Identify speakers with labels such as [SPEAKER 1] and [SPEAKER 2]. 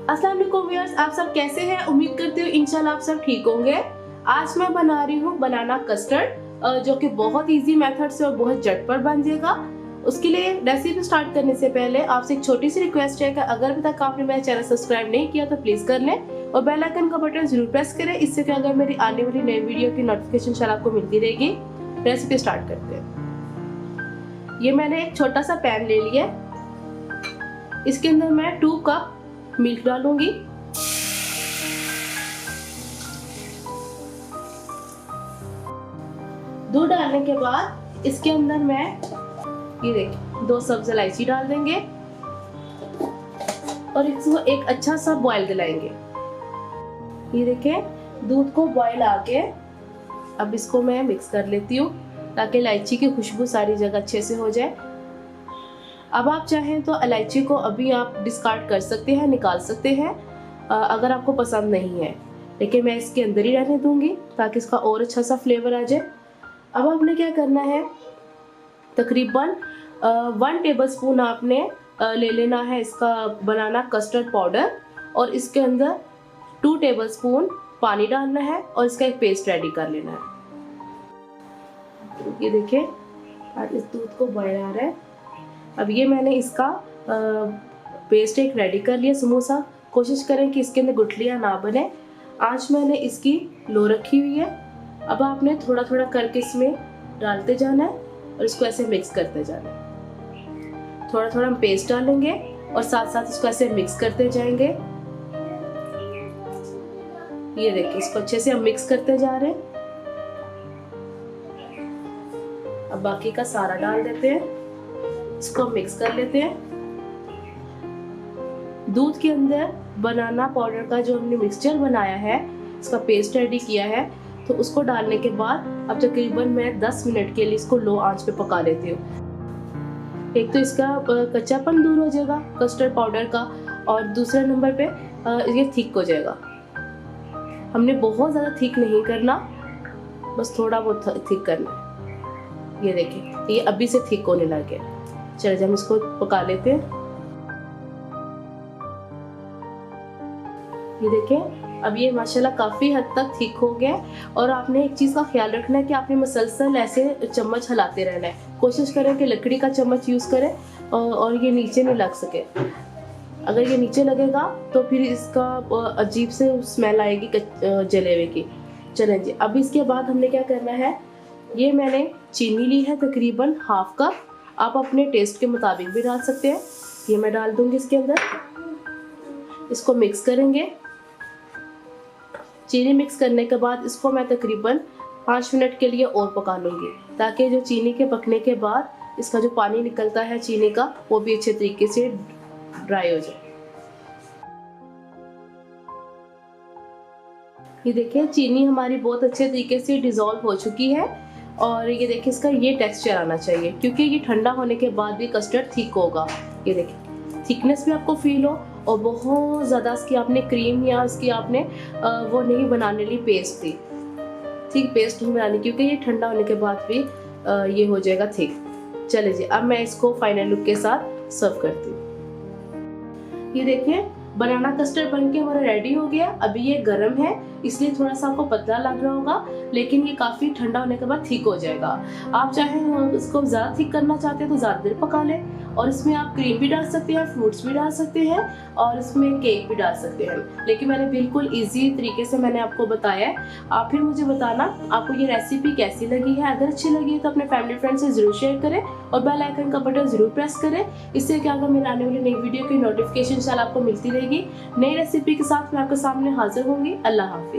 [SPEAKER 1] अस्सलाम वालेकुम व्यूअर्स, आप सब कैसे हैं? उम्मीद करती हूँ इंशाल्लाह आप सब ठीक होंगे। आज मैं बना रही हूँ बनाना कस्टर्ड, जो कि बहुत इजी मेथड से और बहुत झटपट बन जाएगा। उसके लिए रेसिपी स्टार्ट करने से पहले आपसे एक छोटी सी रिक्वेस्ट है कि अगर अभी तक आपने मेरा चैनल सब्सक्राइब नहीं किया तो प्लीज कर लें और बेल आइकन का बटन जरूर प्रेस करें। इससे कि अगर मेरी आने वाली नई वीडियो की नोटिफिकेशन इंशाल्लाह आपको मिलती रहेगी। रेसिपी स्टार्ट करते हैं। ये मैंने एक छोटा सा पैन ले लिया। इसके अंदर मैं 2 कप मिल्क डालूंगी। दूध डालने के बाद इसके अंदर मैं ये देखिए 2 सब्ज इलायची डाल देंगे और इसको एक अच्छा सा बॉईल दिलाएंगे। ये देखिए दूध को बॉईल आके अब इसको मैं मिक्स कर लेती हूँ ताकि इलायची की खुशबू सारी जगह अच्छे से हो जाए। अब आप चाहें तो इलायची को अभी आप डिस्कार्ड कर सकते हैं, निकाल सकते हैं अगर आपको पसंद नहीं है, लेकिन मैं इसके अंदर ही रहने दूंगी ताकि इसका और अच्छा सा फ्लेवर आ जाए। अब आपने क्या करना है, तकरीबन 1 टेबलस्पून आपने ले लेना है इसका बनाना कस्टर्ड पाउडर और इसके अंदर 2 टेबलस्पून पानी डालना है और इसका एक पेस्ट रेडी कर लेना है। ये देखिए आज इस दूध को बॉयल आ रहा है। अब ये मैंने इसका पेस्ट एक रेडी कर लिया स्मूथ सा। कोशिश करें कि इसके अंदर गुठलियाँ ना बने। आंच मैंने इसकी लो रखी हुई है। अब आपने थोड़ा थोड़ा करके इसमें डालते जाना है और इसको ऐसे मिक्स करते जाना है। थोड़ा थोड़ा हम पेस्ट डालेंगे और साथ साथ इसको ऐसे मिक्स करते जाएंगे। ये देखिए इसको अच्छे से हम मिक्स करते जा रहे हैं। अब बाकी का सारा डाल देते हैं, इसको मिक्स कर लेते हैं। दूध के अंदर बनाना पाउडर का जो हमने मिक्सचर बनाया है, इसका पेस्ट रेडी किया है, तो उसको डालने के बाद अब तकरीबन मैं 10 मिनट के लिए इसको लो आंच पे पका लेती हूँ। एक तो इसका कच्चापन दूर हो जाएगा कस्टर्ड पाउडर का और दूसरे नंबर पे ये थिक हो जाएगा। हमने बहुत ज़्यादा थिक नहीं करना, बस थोड़ा बहुत थिक करना है। ये देखिए ये अभी से थिक होने लग गया। चलिए हम इसको पका लेते हैं। ये देखें अब ये माशाल्लाह काफ़ी हद तक ठीक हो गया। और आपने एक चीज़ का ख्याल रखना है कि आपने मसलसल ऐसे चम्मच हिलाते रहना है। कोशिश करें कि लकड़ी का चम्मच यूज़ करें और ये नीचे नहीं लग सके। अगर ये नीचे लगेगा तो फिर इसका अजीब से स्मेल आएगी जलेबे की। चलें जी, अब इसके बाद हमने क्या करना है, ये मैंने चीनी ली है तकरीबन 1/2 कप। आप अपने टेस्ट के मुताबिक भी डाल सकते हैं। ये मैं डाल दूंगी इसके अंदर। इसको मिक्स करेंगे। चीनी मिक्स करने के बाद इसको मैं तकरीबन 5 मिनट के लिए और पका लूँगी ताकि जो चीनी के पकने के बाद इसका जो पानी निकलता है चीनी का वो भी अच्छे तरीके से ड्राई हो जाए। ये देखिए चीनी हमारी बहुत अच्छे तरीके से डिज़ोल्व हो चुकी है और ये देखिए इसका ये टेक्सचर आना चाहिए क्योंकि ये ठंडा होने के बाद भी कस्टर्ड थिक होगा। ये देखिए थिकनेस भी आपको फील हो और बहुत ज़्यादा इसकी आपने क्रीम या इसकी आपने वो नहीं बनाने ली पेस्ट थी, थिक पेस्ट नहीं बनानी क्योंकि ये ठंडा होने के बाद भी ये हो जाएगा थिक। चले जी, अब मैं इसको फाइनल लुक के साथ सर्व करती हूँ। ये देखिए बनाना कस्टर्ड बनके हमारा रेडी हो गया। अभी ये गर्म है इसलिए थोड़ा सा आपको पतला लग रहा होगा, लेकिन ये काफ़ी ठंडा होने के बाद ठीक हो जाएगा। आप चाहे इसको ज़्यादा थिक करना चाहते हैं तो ज़्यादा देर पका लें और इसमें आप क्रीम भी डाल सकते हैं, फ्रूट्स भी डाल सकते हैं और इसमें केक भी डाल सकते हैं। लेकिन मैंने बिल्कुल ईजी तरीके से मैंने आपको बताया है। आप फिर मुझे बताना आपको ये रेसिपी कैसी लगी है। अगर अच्छी लगी है तो अपने फैमिली फ्रेंड से ज़रूर शेयर करें और बेल आइकन का बटन ज़रूर प्रेस करें। इससे क्या होगा, मेरे आने वाली नई वीडियो की नोटिफिकेशन इंशाल्लाह आपको मिलती रहेगी। नई रेसिपी के साथ मैं आपके सामने हाजिर होंगी। अल्लाह हाफिज़।